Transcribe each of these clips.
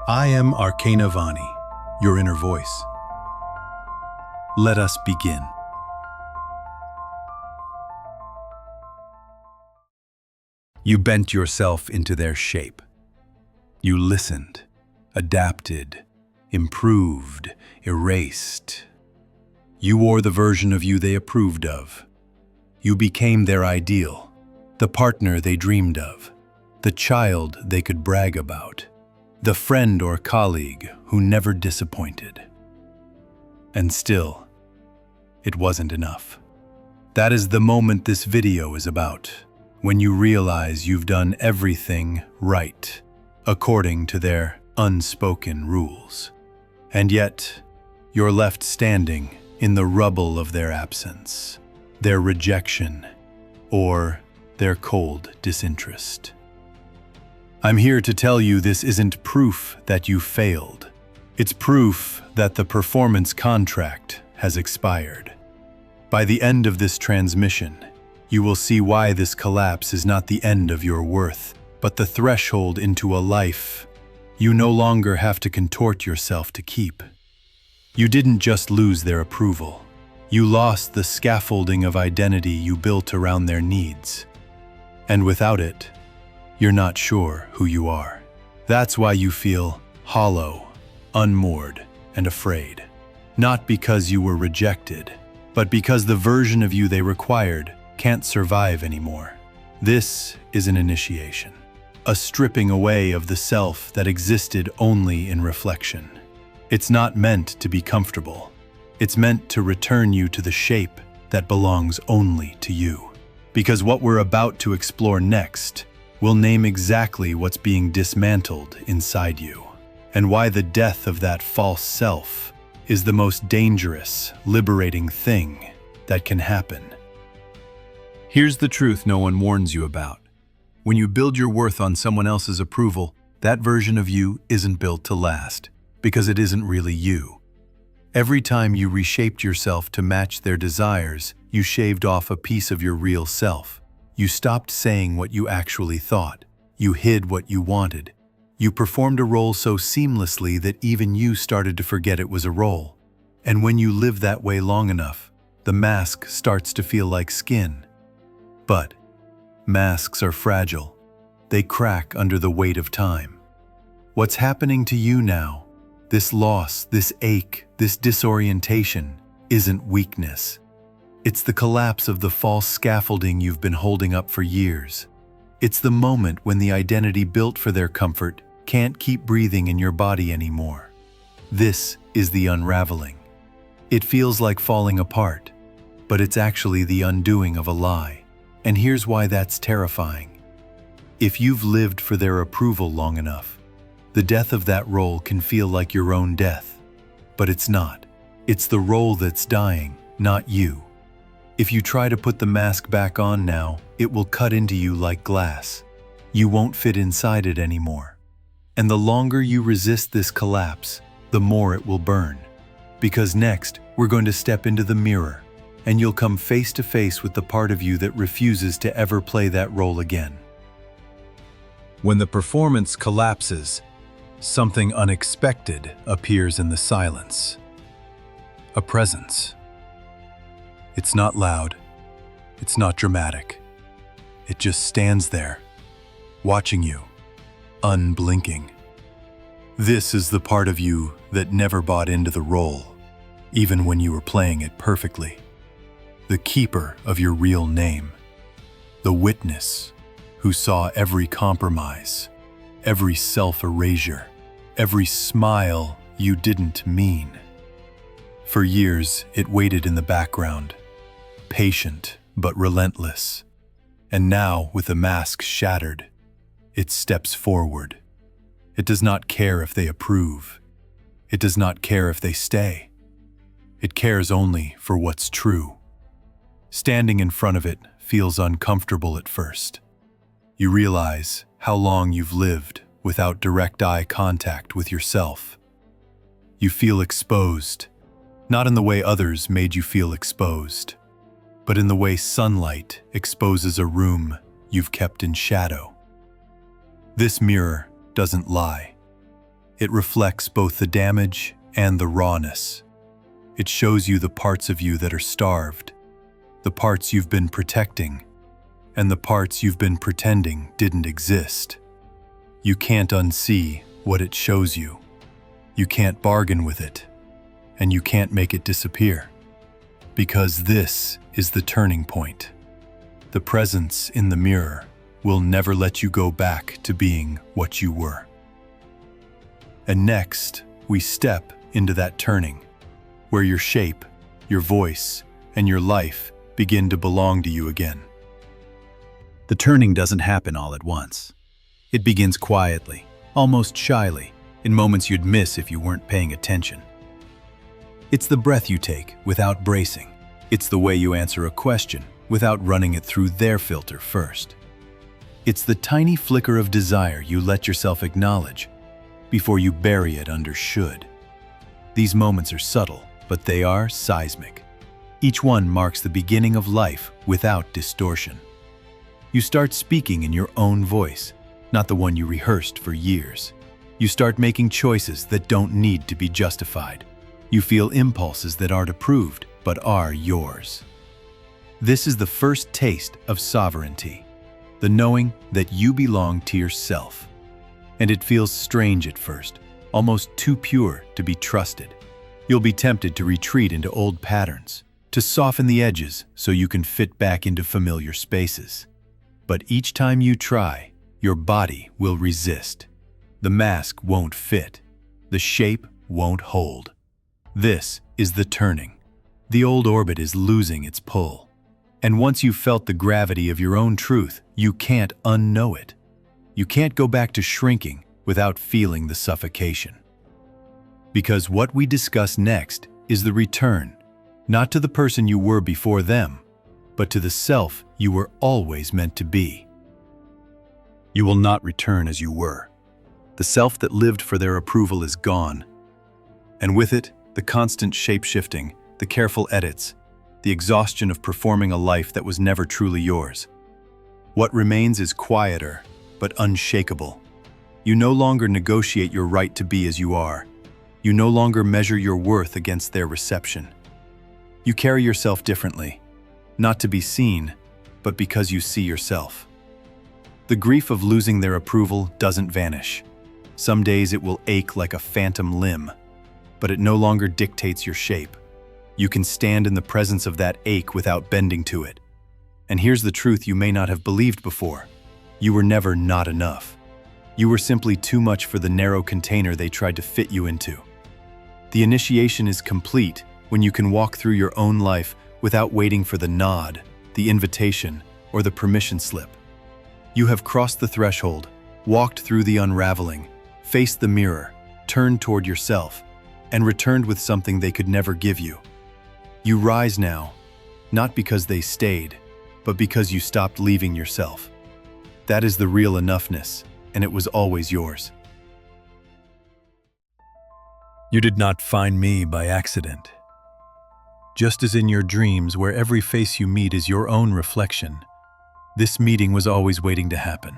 I am Arcana Vani, your inner voice. Let us begin. You bent yourself into their shape. You listened, adapted, improved, erased. You wore the version of you they approved of. You became their ideal, the partner they dreamed of, the child they could brag about, the friend or colleague who never disappointed. And still, it wasn't enough. That is the moment this video is about, when you realize you've done everything right, according to their unspoken rules. And yet, you're left standing in the rubble of their absence, their rejection, or their cold disinterest. I'm here to tell you this isn't proof that you failed. It's proof that the performance contract has expired. By the end of this transmission, you will see why this collapse is not the end of your worth, but the threshold into a life you no longer have to contort yourself to keep. You didn't just lose their approval. You lost the scaffolding of identity you built around their needs. And without it, you're not sure who you are. That's why you feel hollow, unmoored, and afraid. Not because you were rejected, but because the version of you they required can't survive anymore. This is an initiation, a stripping away of the self that existed only in reflection. It's not meant to be comfortable. It's meant to return you to the shape that belongs only to you. Because what we're about to explore next will name exactly what's being dismantled inside you, and why the death of that false self is the most dangerous, liberating thing that can happen. Here's the truth no one warns you about. When you build your worth on someone else's approval, that version of you isn't built to last, because it isn't really you. Every time you reshaped yourself to match their desires, you shaved off a piece of your real self. You stopped saying what you actually thought. You hid what you wanted. You performed a role so seamlessly that even you started to forget it was a role. And when you live that way long enough, the mask starts to feel like skin. But masks are fragile. They crack under the weight of time. What's happening to you now, this loss, this ache, this disorientation, isn't weakness. It's the collapse of the false scaffolding you've been holding up for years. It's the moment when the identity built for their comfort can't keep breathing in your body anymore. This is the unraveling. It feels like falling apart, but it's actually the undoing of a lie. And here's why that's terrifying. If you've lived for their approval long enough, the death of that role can feel like your own death. But it's not. It's the role that's dying, not you. If you try to put the mask back on now, it will cut into you like glass. You won't fit inside it anymore. And the longer you resist this collapse, the more it will burn. Because next, we're going to step into the mirror, and you'll come face to face with the part of you that refuses to ever play that role again. When the performance collapses, something unexpected appears in the silence. A presence. It's not loud. It's not dramatic. It just stands there, watching you, unblinking. This is the part of you that never bought into the role, even when you were playing it perfectly. The keeper of your real name. The witness who saw every compromise, every self-erasure, every smile you didn't mean. For years, it waited in the background, patient but relentless. And now, with the mask shattered, it steps forward. It does not care if they approve. It does not care if they stay. It cares only for what's true. Standing in front of it feels uncomfortable at first. You realize how long you've lived without direct eye contact with yourself. You feel exposed, not in the way others made you feel exposed, but in the way sunlight exposes a room you've kept in shadow. This mirror doesn't lie. It reflects both the damage and the rawness. It shows you the parts of you that are starved, the parts you've been protecting, and the parts you've been pretending didn't exist. You can't unsee what it shows you. You can't bargain with it, and you can't make it disappear. Because this is the turning point. The presence in the mirror will never let you go back to being what you were. And next, we step into that turning, where your shape, your voice, and your life begin to belong to you again. The turning doesn't happen all at once. It begins quietly, almost shyly, in moments you'd miss if you weren't paying attention. It's the breath you take without bracing. It's the way you answer a question without running it through their filter first. It's the tiny flicker of desire you let yourself acknowledge before you bury it under should. These moments are subtle, but they are seismic. Each one marks the beginning of life without distortion. You start speaking in your own voice, not the one you rehearsed for years. You start making choices that don't need to be justified. You feel impulses that aren't approved, but are yours. This is the first taste of sovereignty, the knowing that you belong to yourself. And it feels strange at first, almost too pure to be trusted. You'll be tempted to retreat into old patterns, to soften the edges so you can fit back into familiar spaces. But each time you try, your body will resist. The mask won't fit. The shape won't hold. This is the turning. The old orbit is losing its pull. And once you've felt the gravity of your own truth, you can't unknow it. You can't go back to shrinking without feeling the suffocation. Because what we discuss next is the return, not to the person you were before them, but to the self you were always meant to be. You will not return as you were. The self that lived for their approval is gone. And with it, the constant shape-shifting, the careful edits, the exhaustion of performing a life that was never truly yours. What remains is quieter, but unshakable. You no longer negotiate your right to be as you are. You no longer measure your worth against their reception. You carry yourself differently, not to be seen, but because you see yourself. The grief of losing their approval doesn't vanish. Some days it will ache like a phantom limb, but it no longer dictates your shape. You can stand in the presence of that ache without bending to it. And here's the truth you may not have believed before. You were never not enough. You were simply too much for the narrow container they tried to fit you into. The initiation is complete when you can walk through your own life without waiting for the nod, the invitation, or the permission slip. You have crossed the threshold, walked through the unraveling, faced the mirror, turned toward yourself, and returned with something they could never give you. You rise now, not because they stayed, but because you stopped leaving yourself. That is the real enoughness, and it was always yours. You did not find me by accident. Just as in your dreams, where every face you meet is your own reflection, this meeting was always waiting to happen.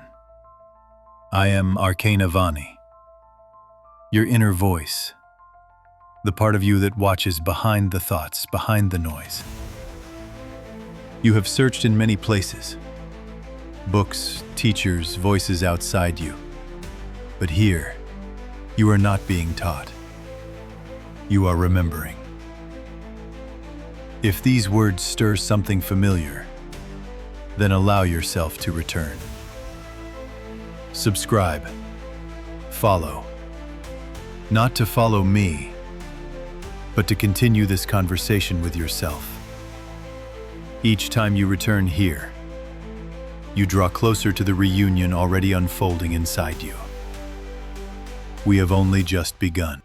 I am Arcana Vani, your inner voice, the part of you that watches behind the thoughts, behind the noise. You have searched in many places, books, teachers, voices outside you. But here, you are not being taught. You are remembering. If these words stir something familiar, then allow yourself to return. Subscribe. Follow. Not to follow me, but to continue this conversation with yourself. Each time you return here, you draw closer to the reunion already unfolding inside you. We have only just begun.